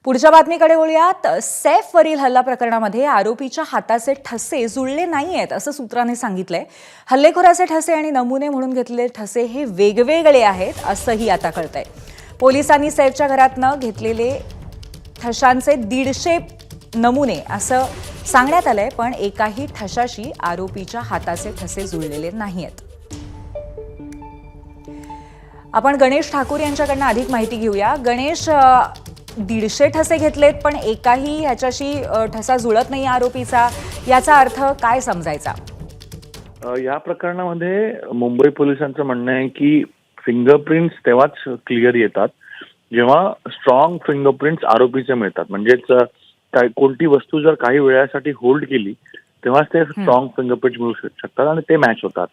पुढच्या बातमीकडे वळूयात। सैफवरील हल्ला प्रकरणामध्ये आरोपीच्या हाताचे ठसे जुळले नाहीयेत असं सूत्रांनी सांगितलंय। हल्लेखोराचे ठसे आणि नमुने म्हणून घेतलेले ठसे हे वेगवेगळे आहेत असंही आता कळतंय। पोलिसांनी सैफच्या घरातनं घेतलेले ठशांचे 150 नमुने असं सांगण्यात आलंय, पण एकाही ठशाशी आरोपीच्या हाताचे ठसे जुळलेले नाहीयेत। आपण गणेश ठाकूर यांच्याकडनं अधिक माहिती घेऊया। गणेश, 150 ठसे घेतलेत पण एकाही ह्याच्याशी ठसा जुळत नाही आरोपीचा, याचा अर्थ काय समजायचा? या प्रकरणामध्ये मुंबई पोलिसांचं म्हणणं आहे की फिंगरप्रिंट्स तेव्हाच क्लिअर येतात जेव्हा स्ट्रॉंग फिंगरप्रिंट्स आरोपीचे मिळतात। म्हणजेच कोणती वस्तू जर काही वेळासाठी होल्ड केली तेव्हाच ते स्ट्रॉंग फिंगरप्रिंट्स मिळू शकतात आणि ते मॅच होतात।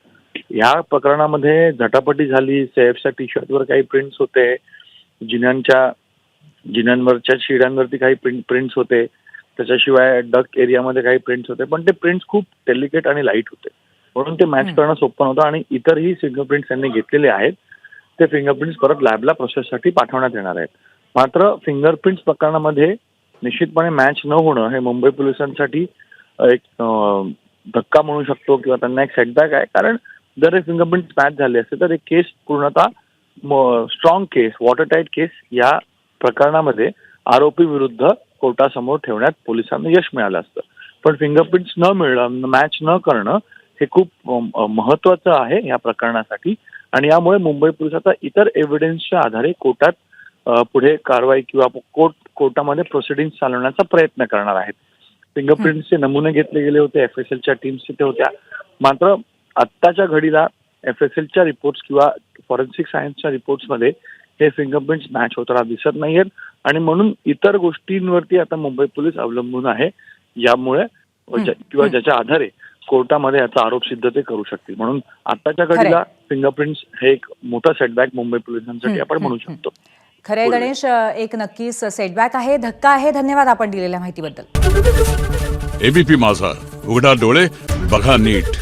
या प्रकरणामध्ये झटापटी झाली, सैफच्या टी शर्टवर काही प्रिंट्स होते, जिन्यांवरच्या शिड्यांवरती काही प्रिंट्स होते, त्याच्याशिवाय डक एरियामध्ये काही प्रिंट्स होते, पण ते प्रिंट्स खूप डेलिकेट आणि लाईट होते, म्हणून ते मॅच करणं सोपं नव्हतं। आणि इतरही फिंगरप्रिंट्स त्यांनी घेतलेले आहेत, ते फिंगरप्रिंट्स परत लॅबला प्रोसेससाठी पाठवण्यात येणार आहेत। मात्र फिंगरप्रिंट्स प्रकरणामध्ये निश्चितपणे मॅच न होणं हे मुंबई पोलिसांसाठी एक धक्का म्हणू शकतो किंवा त्यांना एक सेटबॅक आहे। कारण जर हे फिंगरप्रिंट्स मॅच झाले असते तर एक केस पूर्णतः स्ट्रॉंग केस, वॉटरटाईट केस या प्रकरणामध्ये आरोपी विरुद्ध कोर्टासमोर ठेवण्यात पोलिसांना यश मिळालं असतं। पण फिंगरप्रिंट्स न मिळणं, मॅच न करणं हे खूप महत्वाचं आहे या प्रकरणासाठी। आणि यामुळे मुंबई पोलीस आता इतर एव्हिडन्सच्या आधारे कोर्टात पुढे कारवाई किंवा कोर्टामध्ये प्रोसिडिंग्स चालवण्याचा प्रयत्न करणार आहेत। फिंगरप्रिंट्सचे नमुने घेतले गेले होते, FSLच्या टीम्स तिथे होत्या, मात्र आत्ताच्या घडीला FSLच्या रिपोर्ट्स किंवा फॉरेन्सिक सायन्सच्या रिपोर्ट्समध्ये हे फिंगरप्रिंट्स मॅच होताना दिसत नाहीयेत आणि म्हणून इतर गोष्टींवरती आता मुंबई पोलीस अवलंबून आहे, यामुळे किंवा ज्याच्या आधारे कोर्टामध्ये याचा आरोप सिद्ध ते करू शकतील। म्हणून आताच्या घडीला फिंगरप्रिंट्स हे एक मोठा सेटबॅक मुंबई पोलिसांसाठी आपण म्हणू शकतो। खरे गणेश, एक नक्कीच सेटबॅक आहे, धक्का आहे। धन्यवाद आपण दिलेल्या माहितीबद्दल। एबीपी माझा, उघडा डोळे बघा नीट।